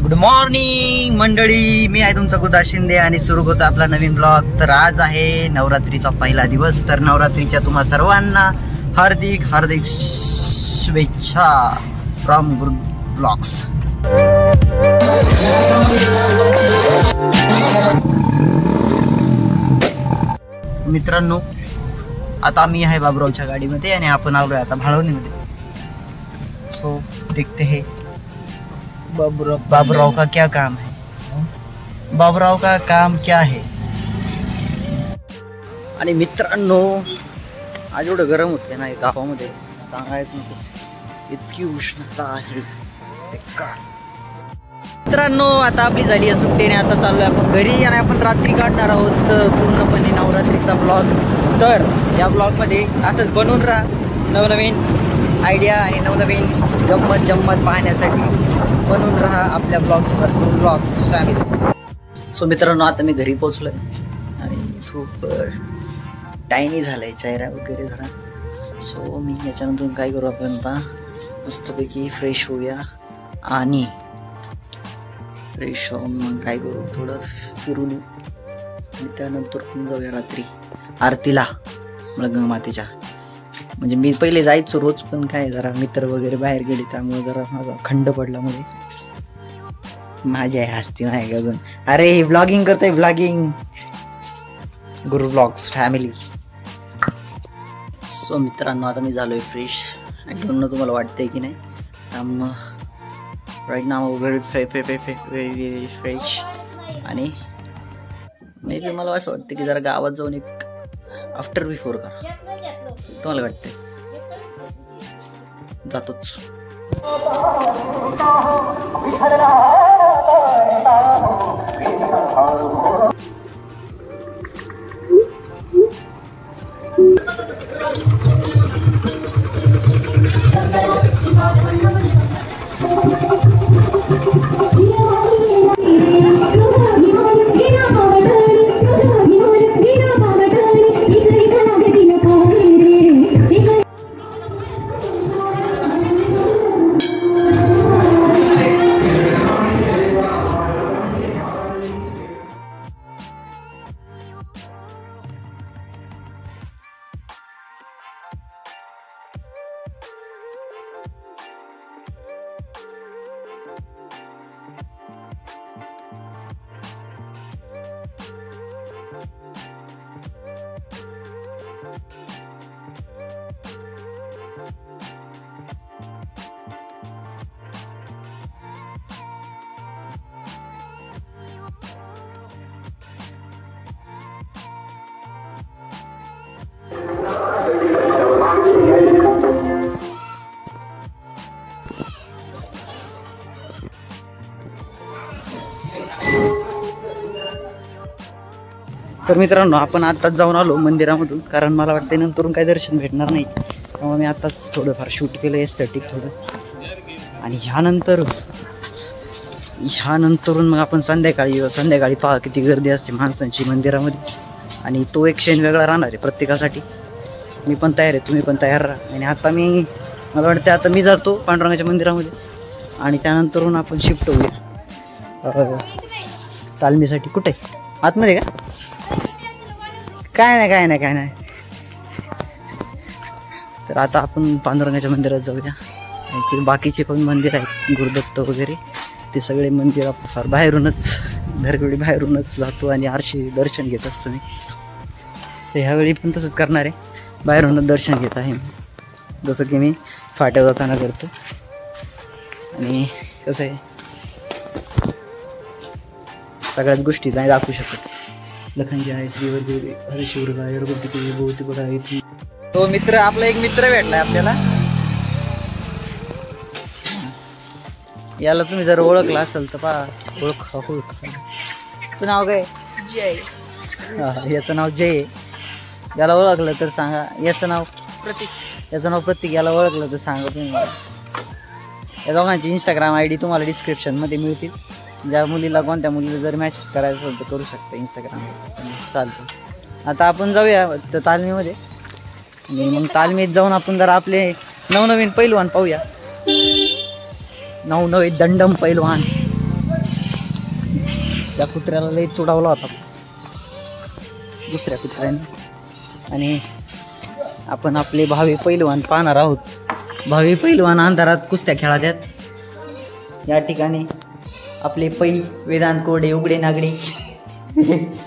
Good morning मंडळी, मी आहे तुमचा गुदा शिंदे आणि सुरू होता आपला नवीन ब्लॉग. तर आज आहे नवरात्रीचा पहिला दिवस. तर नवरात्रीच्या तुम्हा सर्वांना हार्दिक हार्दिक शुभेच्छा फ्रॉम गुड ब्लॉग्स. मित्रांनो, आता मी आहे बाबुरावच्या गाडीमध्ये आणि आपण आलोय आता भाळवणीमध्ये. सो देखते हैं बाबूराव का क्या काम है, बाबूराव का काम क्या है. आणि मित्रांनो, आज एवढं गरम होते ना गावामध्ये सांगायचं नको, इतकी उष्णता आहे बेकार. मित्रांनो, आता आपली झाली आहे सुट्टी आणि आता चाललोय आपण घरी आणि आपण रात्री काढणार आहोत पूर्णपणे नवरात्रीचा ब्लॉग. तर या ब्लॉगमध्ये असंच बनवून राहा, नवनवीन आयडिया आणि नवनवीन गंमत जम्मत पाहण्यासाठी बनवून राहा आपल्या ब्लॉग्स फॅमिली. सो मित्रांनो, आता मी घरी पोचलोय आणि खूप टायनी झालाय चेहरा वगैरे झाला. सो मी याच्यानंतर काय करू, आपण आता मस्तपैकी फ्रेश होऊया आणि फ्रेश होऊन मग काय करू, थोडं फिरून आणि त्यानंतर आपण जाऊया रात्री आरतीला गंगा मातेच्या. म्हणजे मी पहिले जायचो रोज, पण काय जरा मित्र वगैरे बाहेर गेले त्यामुळे जरा माझा खंड पडला मध्ये. माझी आई हसती नाही अजून, अरे ब्लॉगिंग करतोय ब्लॉगिंग, गुरु ब्लॉग्स फॅमिली. सो मित्रांनो, आता मी झालोय फ्रेश. आय डोंट नो तुम्हाला वाटतंय की नाही. राईट नाव व्हेरी फ्रेश. आणि मे बी मला असं वाटतं की जरा गावात जाऊन एक आफ्टर बिफोर करा. तुम्हाला वाटतंय? जातोच. तर मित्रांनो, आपण आत्ताच जाऊन आलो मंदिरामधून, कारण मला वाटतं नंतरून काही दर्शन भेटणार नाही. त्यामुळे मी आत्ताच थोडंफार शूट केलं एस्थेटिक थोडं. आणि ह्यानंतरून मग आपण संध्याकाळी पहा किती गर्दी असते माणसांची मंदिरामध्ये. आणि तो एक क्षण वेगळा राहणार आहे प्रत्येकासाठी. मी पण तयार आहे, तुम्ही पण तयार राहा. आणि आता मला वाटतं आता मी जातो पांडुरंगाच्या मंदिरामध्ये आणि त्यानंतरून आपण शिफ्ट होऊया तालमीसाठी. कुठे आतमध्ये का? काय नाही. तर आता आपण पांडुरंगाच्या मंदिरात जाऊया. आणि बाकीचे पण मंदिर आहेत, गुरुदत्त वगैरे, ते सगळे मंदिर आपण फार दरवेळी बाहेरूनच जातो आणि आरशी दर्शन घेत असतो मी. तर ह्यावेळी पण तसंच करणार आहे, बाहेरूनच दर्शन घेत आहे मी, जसं की मी फाट्या जाताना करतो. आणि कसं आहे, सगळ्याच गोष्टी नाही दाखवू शकत. लखनजी आहे, श्रीवर्गी हरिशिवराय भोवती बघा. तो मित्र, आपला एक मित्र भेटलाय आपल्याला. याला तुम्ही जर ओळखला असेल तर पहा, तुझं नाव काय? जय. याचं नाव जय. याला ओळखलं तर सांगा. याचं नाव प्रतीक. याला ओळखलं तर सांगा तुम्ही. या दोघांची इंस्टाग्राम ID तुम्हाला डिस्क्रिप्शनमध्ये मिळतील. ज्या मुलीला, कोणत्या मुलीला जर मेसेज करायचं असेल तर करू शकता इंस्टाग्रामवर, चालतं. आता आपण जाऊया त्या तालमीमध्ये आणि मग तालमीत जाऊन आपण जरा आपले नवनवीन पैलवान पाहूया. नवनवीन दंडम पैलवान त्या कुत्र्याला लई तुडावला होता दुसऱ्या कुत्र्याने. आणि आपण आपले भावी पैलवान पाहणार आहोत. भावी पैलवान अंधारात कुस्त्या खेळातात. या ठिकाणी आपले वेदांत कोरडे उघडे नागडे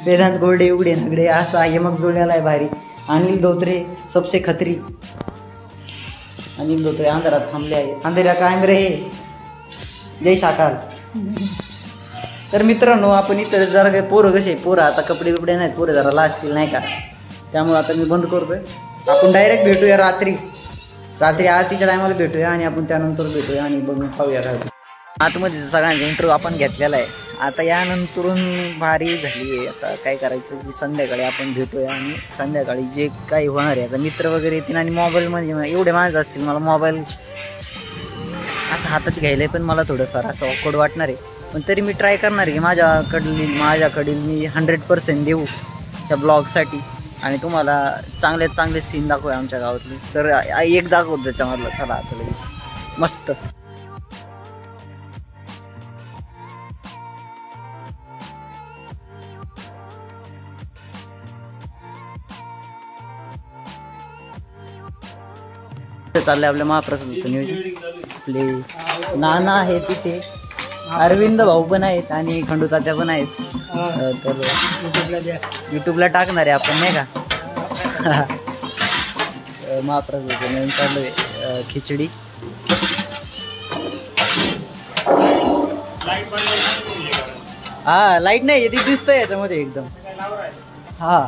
वेदांत कोरडे उघडे नागडे असा यमक जोडलेला आहे भारी. अनिल धोत्रे सबसे खत्री. अनिल धोत्रे अंधारात थांबले आहे. अंधेऱ्या कायम रे जय शाकाल. तर मित्रांनो आपण इतर जरा काही पोरं कसे पोरं आता कपडे बिपडे नाहीत पोरं जरा लाजतील नाही का, त्यामुळे आता मी बंद करतोय. आपण डायरेक्ट भेटूया रात्री आरतीच्या टायमाला भेटूया आणि आपण त्यानंतर भेटूया आणि बघून पाहूया काय. आतमध्ये सगळ्यांचा इंटरव्ह्यू आपण घेतलेला आहे. आता यानंतरून भारी झाली आहे. आता काय करायचं की संध्याकाळी आपण भेटूया आणि संध्याकाळी जे काही होणार आहे आता मित्र वगैरे येतील आणि मोबाईल म्हणजे एवढे माणसं असतील मला मोबाईल असं हातात घ्यायला पण मला थोडंफार असं ऑकवर्ड वाटणार आहे. पण तरी मी ट्राय करणार आहे की माझ्याकडील मी 100% देऊ त्या ब्लॉगसाठी आणि तुम्हाला चांगले चांगले सीन दाखवूया आमच्या गावातले. तर एक दाखवतो त्याच्यामधलं. चला आता लगेच मस्त. चाललंय आपल्या महाप्रसादाचं नियोजन. आपले नाना आहे तिथे, अरविंद भाऊ पण आहेत आणि खंडू तात्या पण आहेत. तर युट्यूबला टाकणार आहे आपण नाही का. महाप्रसादाचं नियोजन चाललंय. खिचडी हा लाईट नाही ती दिसतंय याच्यामध्ये एकदम. हा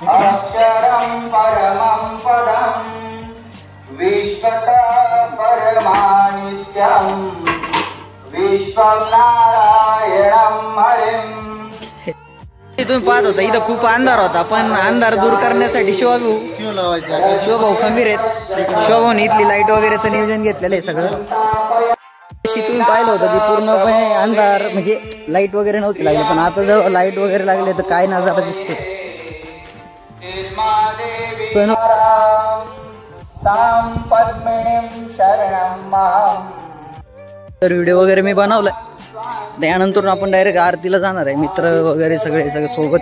अक्षरं परमं पदं विश्वतः परमानित्यं विश्वं नारायणं हरिं. तुम्ही पाहत होता इथं खूप अंधार होता पण अंधार दूर करण्यासाठी शिवभाऊ खंबीर आहेत. शिवभाऊने इथली लाईट वगैरेचं नियोजन घेतलेलं आहे सगळं. तुम्ही पाहिलं होतं की पूर्णपणे अंधार म्हणजे लाईट वगैरे नव्हती लागली पण आता जर लाईट वगैरे लागले तर काय नजारा दिसतो. तर व्हिडिओ वगैरे मी बनवलाय. त्यानंतर आपण डायरेक्ट आरतीला जाणार आहे. मित्र वगैरे सगळे सोबत.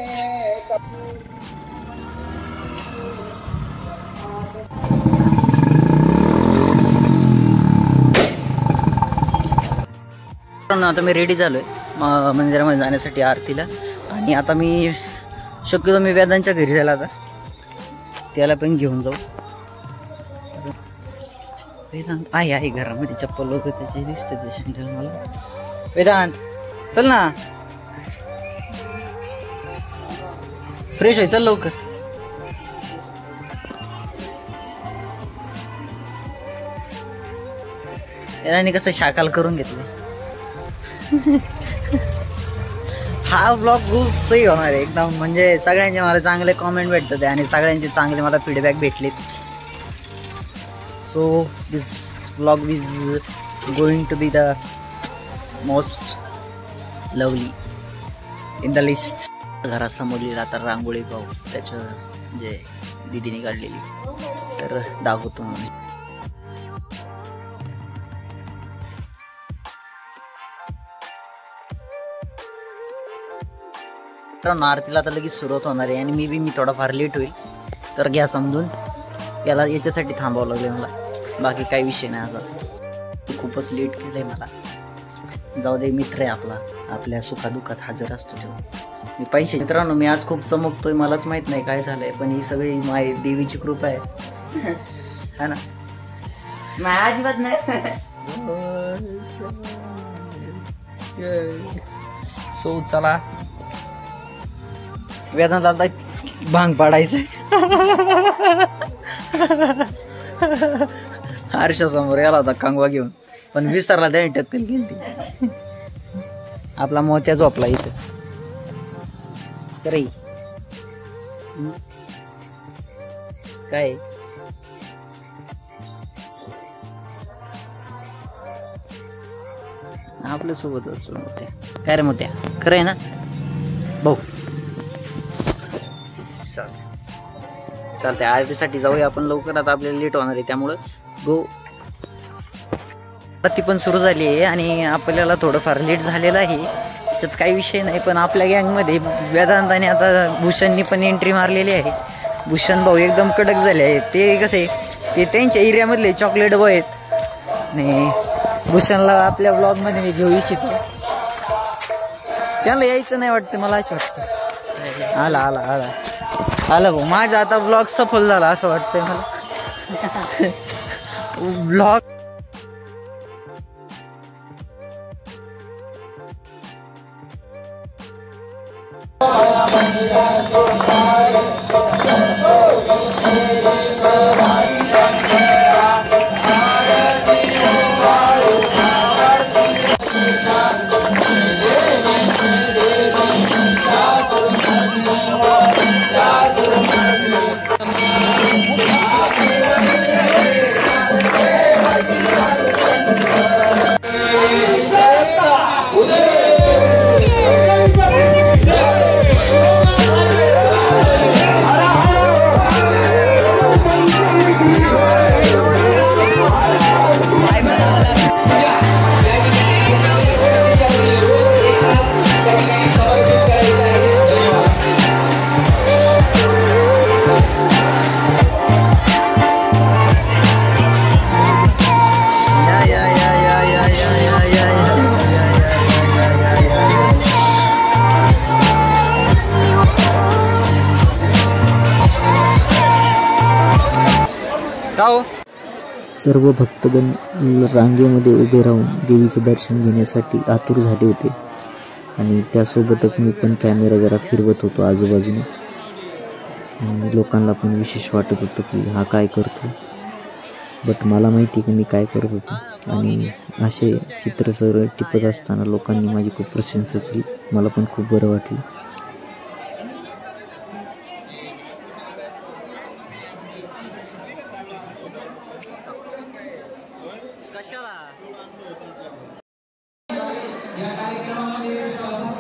आता मी रेडी झालोय मंदिरामध्ये जाण्यासाठी आरतीला. आणि आता मी शक्यतो मी वेदांच्या घरी जायला आता त्याला पण घेऊन जाऊ. वेदांत आहे घरामध्ये चप्पल वगैरे त्याचे दिसते ते सँडल मला. वेदांत चल ना फ्रेश होय चल लवकर. याने कसं शाकाल करून घेतलं. हा ब्लॉग खूप सही होणार आहे एकदम. म्हणजे सगळ्यांचे मला चांगले कॉमेंट भेटतात आणि सगळ्यांचे चांगले मला फीडबॅक भेटलेत. So this blog is going to be the most lovely in the list. घरासमोरली आता रांगोळी पाहू त्याच्या जे दीदीने काढलेली तर दाखवतो मी. आरतीला आता लगेच सुरुवात होणार आहे आणि मी थोडाफार लेट होईल तर घ्या समजून. याला याच्यासाठी थांबावं लागलं मला, बाकी काही विषय नाही. आता खूपच लेट केलंय मला. जाऊ दे, मित्र आहे आपला, आपल्या सुखादुखात हजर असतो तेव्हा. मी पैसे मित्रांनो मी आज खूप चमकतोय, मलाच माहित नाही काय झालंय पण ही सगळी माय देवीची कृपा आहे है ना. नाही अजिबात नाही. सो चला वेदांत आता भांग पाडायचंय आरशासमोर याला होता कांगवा घेऊन पण विसरला त्याने टक्कल केली ती. आपला मोत्या झोपला इथं तरी काय आपल्या सोबत असतो मोत्या. काय रे मोत्या खरं आहे ना भाऊ. चालतंय आरतीसाठी जाऊया आपण लवकर, आता आपल्याला लेट होणार आहे त्यामुळं गो. ती पण सुरू झाली आहे आणि आपल्याला थोडंफार लेट झालेलं आहे, त्याच्यात काही विषय नाही. पण आपल्या गँगमध्ये वेदांताने आता भूषणनी पण एंट्री मारलेली आहे. भूषण भाऊ एकदम कडक झाले आहे. ते कसे ते त्यांच्या एरियामधले चॉकलेट बॉय आहेत आणि भूषणला आपल्या ब्लॉगमध्ये मी घेऊ इच्छितो. त्याला यायचं नाही वाटतं, मला असं वाटतं. आला आला आला आला भाऊ, माझा आता ब्लॉग सफल झाला असं वाटतंय मला. ब्लॉग सर्व भक्तगण रांगेमध्ये उभे राहून देवीचे दर्शन घेण्यासाठी आतुर झाले होते आणि त्यासोबतच मी पण कॅमेरा जरा फिरवत होतो आजूबाजूने. आणि लोकांना पण विशेष वाटत होतं की हा काय करतो, बट मला माहिती की मी काय करत होतो. आणि असे चित्र सर्व टिपत असताना लोकांनी माझी खूप प्रशंसा केली, मला पण खूप बरं वाटलं.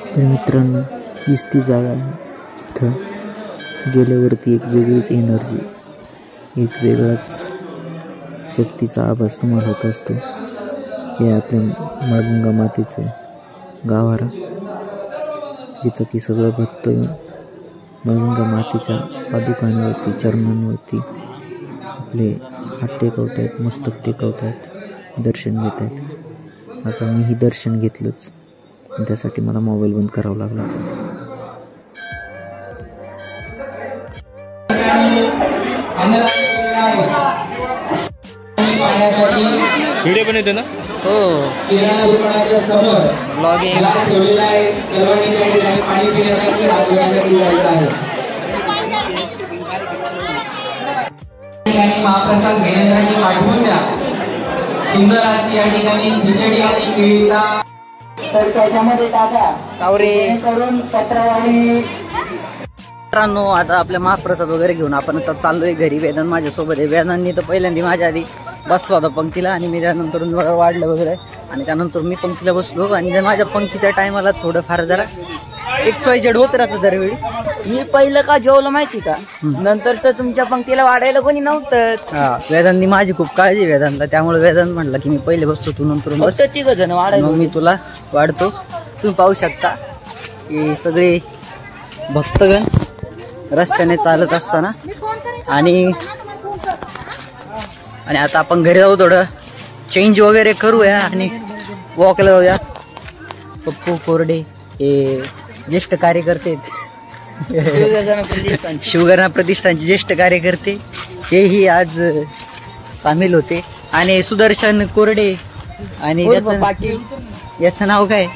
तर मित्रांनो, हीच ती जागा आहे. इथं गेल्यावरती एक वेगळीच एनर्जी, एक वेगळाच शक्तीचा आभास तुम्हाला होत असतो. हे आपल्या माळगंगा मातेचं गाभारा, जिथं की सगळं भक्त माळगंगा मातेच्या पादुकांवरती, चरणांवरती आपले हात टेकवत आहेत, मस्तक टेकवत आहेत, दर्शन घेत आहेत. आता मीही दर्शन घेतलंच, त्यासाठी मला मोबाईल बंद करावा लागला. व्हिडिओ पण येतो ना? हो, ब्लॉगिंग. महाप्रसाद घेण्यासाठी पाठवून द्या. सुंदर अशी या ठिकाणी खिचडी आणि केळीचा तर त्याच्यामध्ये टाका करून पत्रवाणी. मित्रांनो, आता आपल्या महाप्रसाद वगैरे घेऊन आपण आता चाललोय घरी. वेदांत माझ्यासोबत आहे. वेदांनी तर पहिल्यांदा माझ्या आधी बसला होता पंक्तीला आणि मी त्यानंतर वाढलं वगैरे आणि त्यानंतर मी पंक्तीला बसलो. आणि माझ्या पंक्तीच्या टायमाला थोडंफार जरा एक्सवायजेड होत राहतं दरवेळी. मी पहिलं का जेवलं माहिती का, नंतर तर तुमच्या पंक्तीला वाढायला कोणी नव्हतं. वेदांनी माझी खूप काळजी वेदांतला, त्यामुळे वेदांत म्हटलं की मी पहिले बसतो, तू नंतर तिघ जण वाढायला, मी तुला वाढतो. तुम्ही पाहू शकता की सगळे भक्तगण रस्त्याने चालत असताना. आणि आता आपण घरी जाऊ, थोडं चेंज वगैरे करूया आणि वॉकला जाऊया. पप्पू कोरडे हे ज्येष्ठ कार्यकर्ते, शिवगणा प्रतिष्ठानचे ज्येष्ठ कार्यकर्ते, हेही आज सामील होते. आणि सुदर्शन कोरडे आणि पाटील, याचं नाव काय,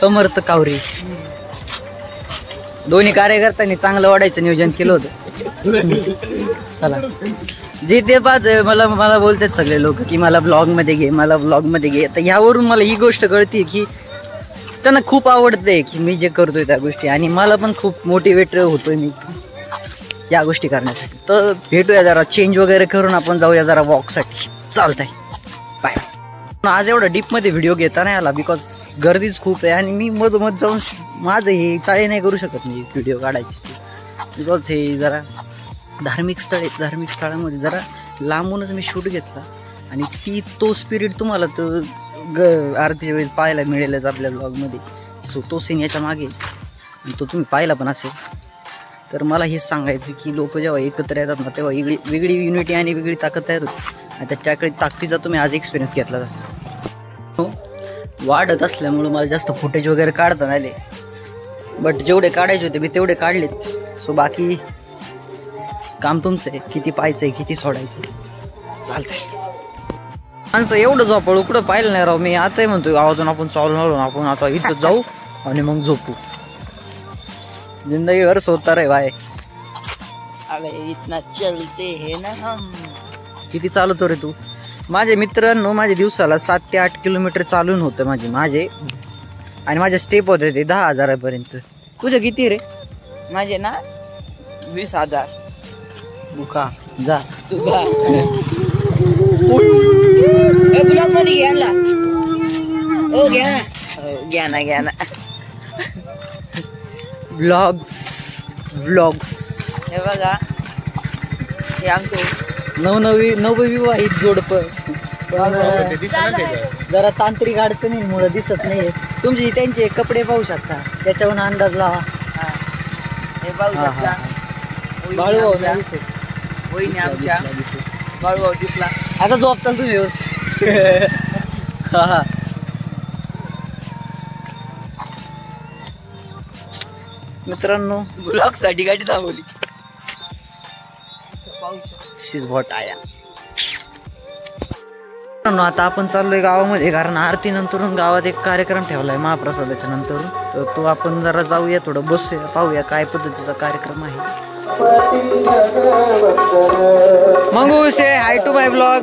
समर्थ कावरे. दोन्ही कार्यकर्त्यांनी चांगलं वाढायचं नियोजन केलं होतं. चला, जे ते पाच मला बोलतात सगळे लोक की मला ब्लॉगमध्ये घे, मला ब्लॉगमध्ये घे. तर यावरून मला ही गोष्ट कळते की त्यांना खूप आवडते की मी जे करतोय त्या गोष्टी, आणि मला पण खूप मोटिवेट होतोय मी या गोष्टी करण्यासाठी. तर भेटूया, जरा चेंज वगैरे करून आपण जाऊया जरा वॉकसाठी. चालतंय, बाय. आज एवढा डीपमध्ये व्हिडिओ घेता नाही आला बिकॉज गर्दीच खूप आहे आणि मी मधोमध जाऊन माझं हे चाळे नाही करू शकत मी व्हिडिओ काढायचे, बिकॉज हे जरा धार्मिक स्थळ आहे. धार्मिक स्थळामध्ये जरा लांबूनच मी शूट घेतला आणि तो स्पिरिट तुम्हाला तर आरतीच्या वेळेस पाहायला मिळेलच आपल्या ब्लॉगमध्ये. सो तो सीन याच्या मागे आणि तो तुम्ही पाहिला पण असेल. तर मला हेच सांगायचं की लोक जेव्हा एकत्र येतात ना तेव्हा वेगळी युनिटी आणि वेगळी ताकद तयार होते आणि त्याच्याकडे ताकदीचा तुम्ही आज एक्सपिरियन्स घेतला असेल. वाढत असल्यामुळं मला जास्त फुटेज वगैरे काढता नाही आले, बट जेवढे काढायचे होते मी तेवढे काढलेत. सो बाकी काम तुमचं आहे, किती पाहायचंय किती सोडायचं चालतंय. माणसं एवढं झोपाळ कुठं पाहिलं नाही राव. मी आताही म्हणतोय गावातून आपण चालून आपण आता इथं जाऊ आणि मग झोपू. जिंदगी भर सोता रे भाई. अबे इतना चलते है ना हम. किती चालवतो रे तू? माझे मित्रांनो माझे दिवसाला 7 ते 8 किलोमीटर चालून होतं माझे आणि माझे स्टेप होते ते 10,000 तुझे किती रे? माझे ना 20,000. बुका जा तुला ब्लॉग मध्ये घ्यायला ओ घ्या ना व्लॉग्स हे बघा हे आमचे नवविवाहित जोडप जरा तांत्रिक अडचणींमुळे दिसत नाहीये. तुमची त्यांचे कपडे पाहू शकता त्याच्यावरून अंदाज लावा. हे पाहू शकता. बाळूभाऊ वहिनी आमच्या बाळूभाऊ दिसला. आता झोपता तुम्ही व्यवस्थित. मित्रांनो ब्लॉग साठी गाडी थांबवली. आया आता आपण चाललोय गावामध्ये कारण आरती नंतरून गावात एक कार्यक्रम ठेवलाय महाप्रसादाच्या नंतरून. तर तो आपण जरा जाऊया थोडं बसूया पाहूया काय पद्धतीचा कार्यक्रम आहे. मंगू से हाय टू माय ब्लॉग.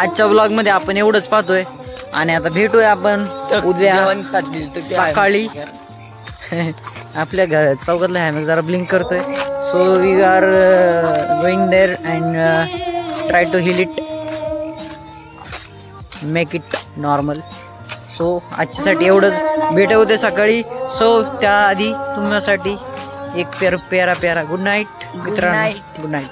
आजच्या ब्लॉग मध्ये आपण एवढंच पाहतोय आणि आता भेटूया आपण उद्या सकाळी. आपल्या चौकातला हॅमॅक जरा ब्लिंक करतोय. So we are going there and try to heal it, make it normal. So आजच्यासाठी एवढंच. भेटू उद्या सकाळी. सो त्याआधी तुमच्यासाठी एक प्यारा गुड नाईट मित्रांनो. Good night.